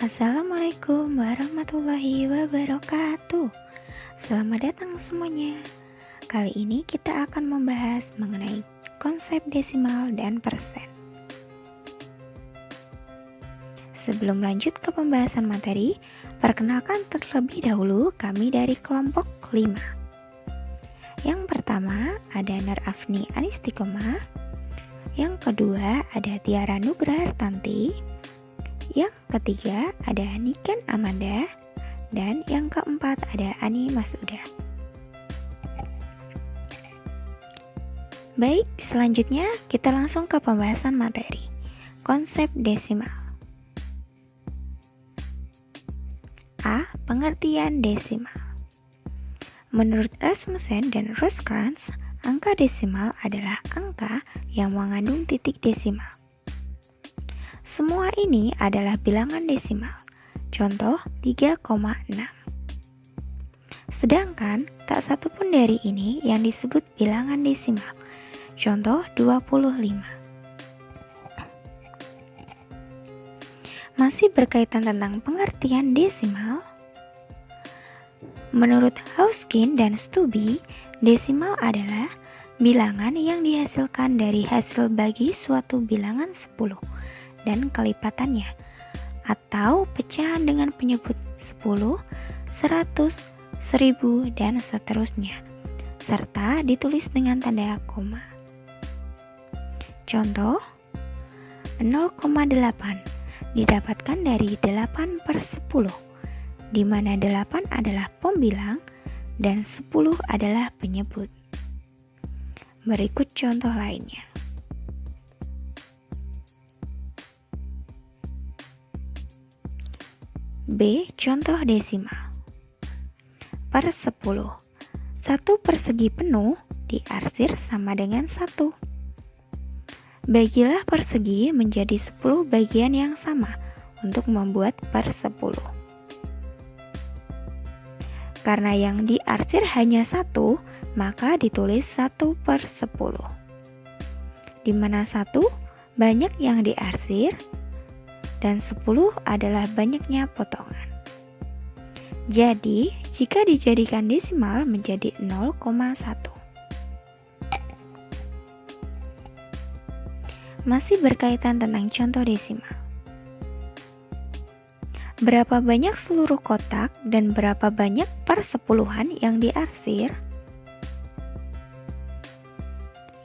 Assalamualaikum warahmatullahi wabarakatuh. Selamat datang semuanya. Kali ini kita akan membahas mengenai konsep desimal dan persen. Sebelum lanjut ke pembahasan materi, perkenalkan terlebih dahulu kami dari kelompok 5. Yang pertama ada Nur Afni Anistikoma. Yang kedua ada Tiara Nugra Hartanti. Yang ketiga ada Niken Amanda. Dan yang keempat ada Ani Masuda. Baik, selanjutnya kita langsung ke pembahasan materi. Konsep desimal. A. Pengertian desimal. Menurut Rasmussen dan Rosecrans, angka desimal adalah angka yang mengandung titik desimal. Semua ini adalah bilangan desimal. Contoh 3,6. Sedangkan tak satu pun dari ini yang disebut bilangan desimal. Contoh 25. Masih berkaitan tentang pengertian desimal. Menurut Hauskin dan Stubbe, desimal adalah bilangan yang dihasilkan dari hasil bagi suatu bilangan 10 dan kelipatannya, atau pecahan dengan penyebut 10, 100, 1000, dan seterusnya, serta ditulis dengan tanda koma. Contoh 0,8 didapatkan dari 8/10, di mana 8 adalah pembilang dan 10 adalah penyebut. Berikut contoh lainnya. B. Contoh desimal. Per 10. 1 persegi penuh diarsir sama dengan 1. Bagilah persegi menjadi 10 bagian yang sama untuk membuat per 10. Karena yang diarsir hanya 1, maka ditulis 1/10. Di mana 1 banyak yang diarsir dan 10 adalah banyaknya potongan. Jadi, jika dijadikan desimal menjadi 0,1. Masih berkaitan tentang contoh desimal. Berapa banyak seluruh kotak dan berapa banyak persepuluhan yang diarsir?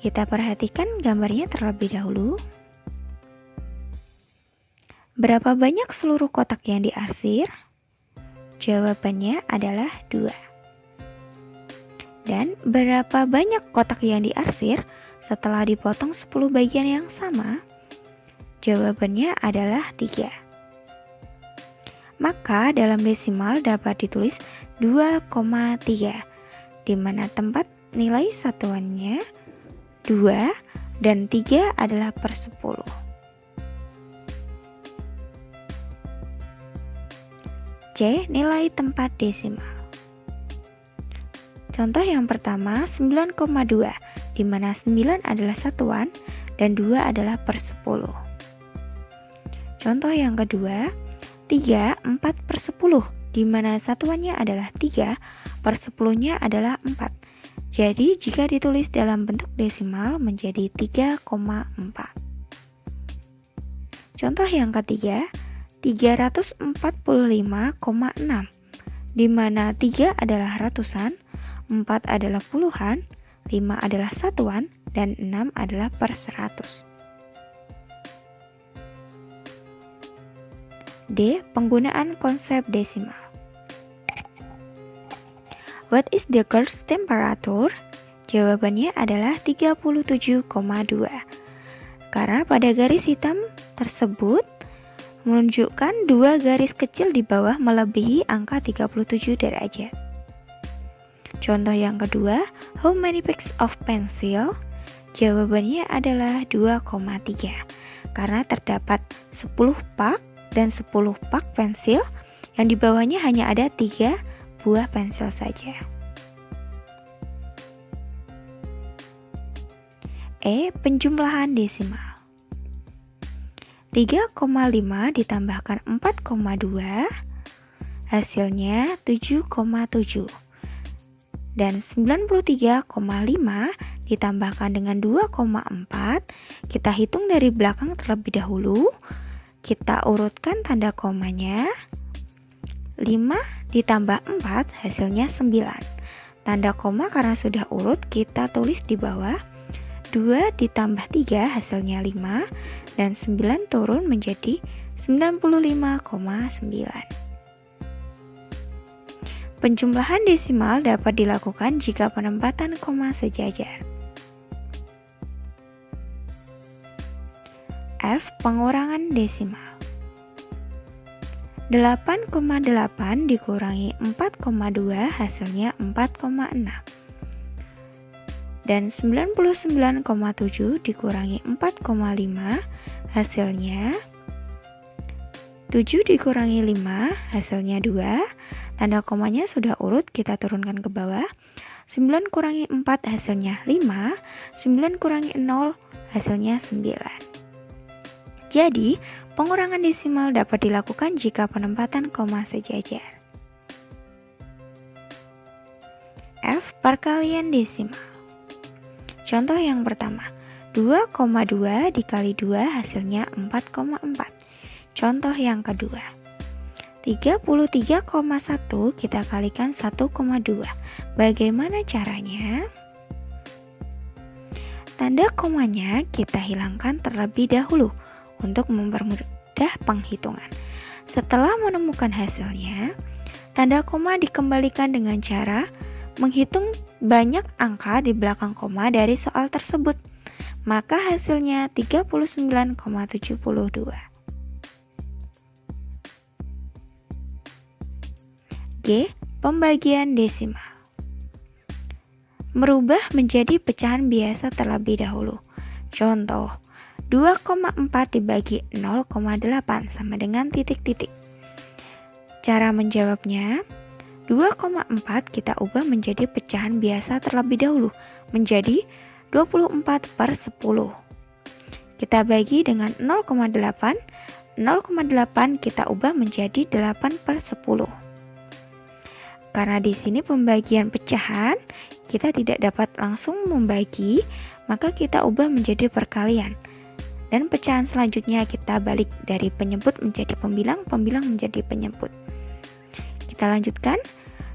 Kita perhatikan gambarnya terlebih dahulu. Berapa banyak seluruh kotak yang diarsir? Jawabannya adalah 2. Dan berapa banyak kotak yang diarsir setelah dipotong 10 bagian yang sama? Jawabannya adalah 3. Maka dalam desimal dapat ditulis 2,3, di mana tempat nilai satuannya 2 dan 3 adalah per 10. C. Nilai tempat desimal. Contoh yang pertama 9,2, di mana 9 adalah satuan dan 2 adalah per 10. Contoh yang kedua 3/4/10, di mana satuannya adalah 3, per 10-nya adalah 4. Jadi jika ditulis dalam bentuk desimal menjadi 3,4. Contoh yang ketiga 345,6, di mana 3 adalah ratusan, 4 adalah puluhan, 5 adalah satuan, dan 6 adalah per 100. D. Penggunaan konsep desimal. What is the Earth's temperature? Jawabannya adalah 37,2. Karena pada garis hitam tersebut menunjukkan 2 garis kecil di bawah melebihi angka 37 derajat. Contoh yang kedua, how many packs of pencil? Jawabannya adalah 2,3. Karena terdapat 10 pak dan 10 pak pensil yang di bawahnya hanya ada 3 buah pensil saja. E. Penjumlahan desimal. 3,5 ditambahkan 4,2 hasilnya 7,7. Dan 93,5 ditambahkan dengan 2,4, kita hitung dari belakang terlebih dahulu. Kita urutkan tanda komanya. 5 ditambah 4 hasilnya 9. Tanda koma karena sudah urut kita tulis di bawah. 2 ditambah 3 hasilnya 5 dan 9 turun menjadi 95,9. Penjumlahan desimal dapat dilakukan jika penempatan koma sejajar. F. Pengurangan desimal. 8,8 dikurangi 4,2 hasilnya 4,6. Dan 99,7 dikurangi 4,5 hasilnya 7 dikurangi 5 hasilnya 2. Tanda komanya sudah urut, kita turunkan ke bawah. 9 kurangi 4 hasilnya 5. 9 kurangi 0 hasilnya 9. Jadi, pengurangan desimal dapat dilakukan jika penempatan koma sejajar. F. Perkalian desimal. Contoh yang pertama, 2,2 dikali 2 hasilnya 4,4. Contoh yang kedua, 33,1 kita kalikan 1,2. Bagaimana caranya? Tanda komanya kita hilangkan terlebih dahulu untuk mempermudah penghitungan. Setelah menemukan hasilnya, tanda koma dikembalikan dengan cara menghitung banyak angka di belakang koma dari soal tersebut. Maka hasilnya 39,72. G. Pembagian desimal. Merubah menjadi pecahan biasa terlebih dahulu. Contoh, 2,4 dibagi 0,8 sama dengan titik-titik. Cara menjawabnya, 2,4 kita ubah menjadi pecahan biasa terlebih dahulu, menjadi 24/10. Kita bagi dengan 0,8, 0,8 kita ubah menjadi 8/10. Karena di sini pembagian pecahan, kita tidak dapat langsung membagi, maka kita ubah menjadi perkalian. Dan pecahan selanjutnya kita balik dari penyebut menjadi pembilang, pembilang menjadi penyebut. Kita lanjutkan,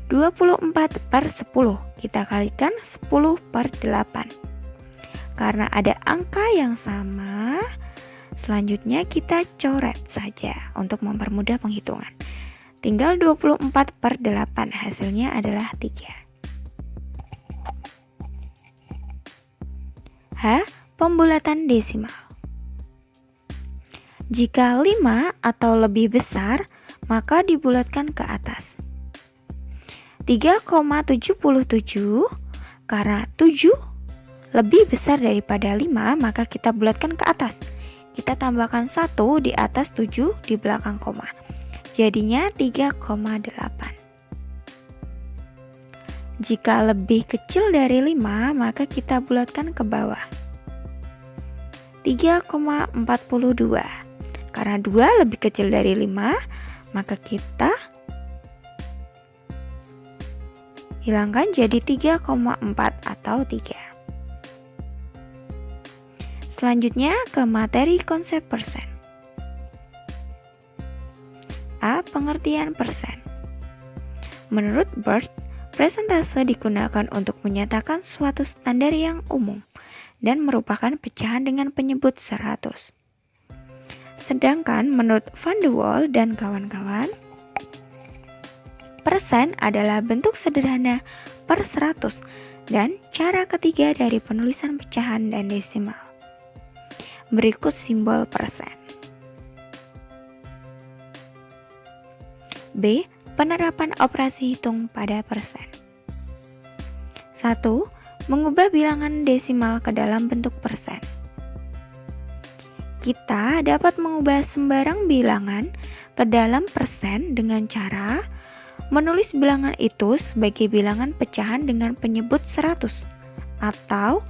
24/10, kita kalikan 10/8. Karena ada angka yang sama, selanjutnya kita coret saja untuk mempermudah penghitungan. Tinggal 24/8, hasilnya adalah 3. H. Pembulatan desimal. Jika 5 atau lebih besar, maka dibulatkan ke atas. 3,77, karena 7 lebih besar daripada 5, maka kita bulatkan ke atas. Kita tambahkan 1 di atas 7 di belakang koma. Jadinya 3,8. Jika lebih kecil dari 5, maka kita bulatkan ke bawah. 3,42. Karena 2 lebih kecil dari 5, maka kita hilangkan jadi 3,4 atau 3. Selanjutnya ke materi konsep persen. A. Pengertian persen. Menurut Bird, persentase digunakan untuk menyatakan suatu standar yang umum dan merupakan pecahan dengan penyebut 100. Sedangkan menurut Van de Waal dan kawan-kawan, persen adalah bentuk sederhana per 100 dan cara ketiga dari penulisan pecahan dan desimal. Berikut simbol persen. B. Penerapan operasi hitung pada persen. 1. Mengubah bilangan desimal ke dalam bentuk persen. Kita dapat mengubah sembarang bilangan ke dalam persen dengan cara menulis bilangan itu sebagai bilangan pecahan dengan penyebut 100 atau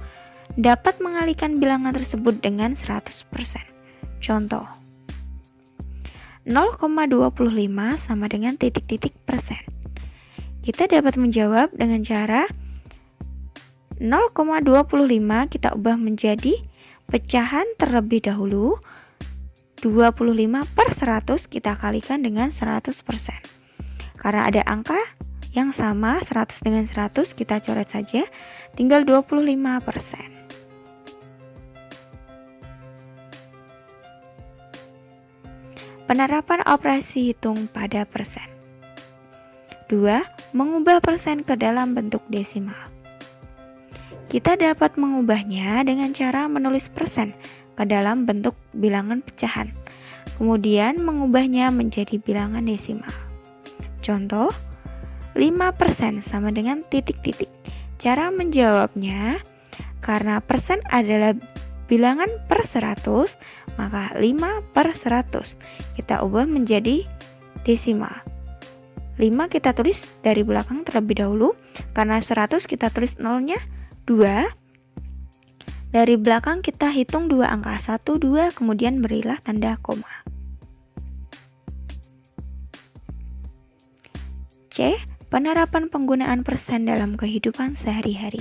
dapat mengalihkan bilangan tersebut dengan 100%. Contoh, 0,25 sama dengan titik-titik persen. Kita dapat menjawab dengan cara 0,25 kita ubah menjadi pecahan terlebih dahulu. 25 per 100 kita kalikan dengan 100%. Karena ada angka yang sama, 100 dengan 100 kita coret saja, tinggal 25%. Penerapan operasi hitung pada persen. 2. Mengubah persen ke dalam bentuk desimal. Kita dapat mengubahnya dengan cara menulis persen ke dalam bentuk bilangan pecahan, kemudian mengubahnya menjadi bilangan desimal. Contoh, 5% sama dengan titik-titik. Cara menjawabnya, karena persen adalah bilangan per 100, maka 5 per 100 kita ubah menjadi desimal. 5 kita tulis dari belakang terlebih dahulu, karena 100 kita tulis nolnya 2. Dari belakang kita hitung 2 angka, 1, 2, kemudian berilah tanda koma. C. Penerapan penggunaan persen dalam kehidupan sehari-hari.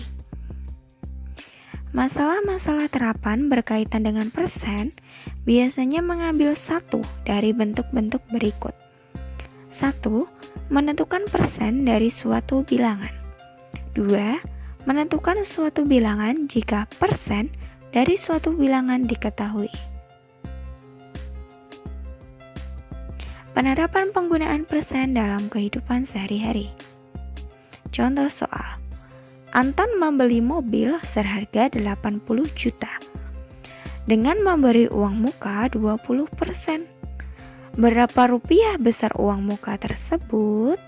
Masalah-masalah terapan berkaitan dengan persen biasanya mengambil satu dari bentuk-bentuk berikut. 1. Menentukan persen dari suatu bilangan. 2. Menentukan suatu bilangan jika persen dari suatu bilangan diketahui. Penerapan penggunaan persen dalam kehidupan sehari-hari. Contoh soal. Anton membeli mobil seharga 80 juta dengan memberi uang muka 20%. Berapa rupiah besar uang muka tersebut?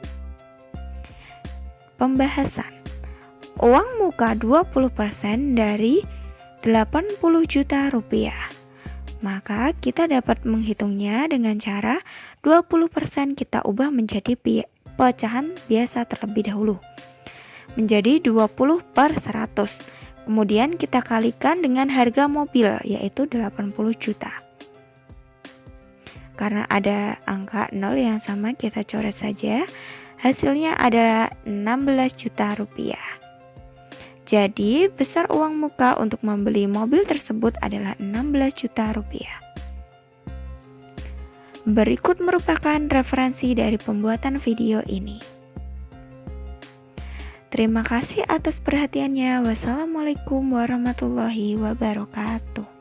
Pembahasan. Uang muka 20% dari 80 juta rupiah. Maka kita dapat menghitungnya dengan cara 20% kita ubah menjadi pecahan biasa terlebih dahulu. Menjadi 20 per 100. Kemudian kita kalikan dengan harga mobil, yaitu 80 juta. Karena ada angka 0 yang sama, kita coret saja. Hasilnya adalah 16 juta rupiah. Jadi, besar uang muka untuk membeli mobil tersebut adalah 16 juta rupiah. Berikut merupakan referensi dari pembuatan video ini. Terima kasih atas perhatiannya. Wassalamualaikum warahmatullahi wabarakatuh.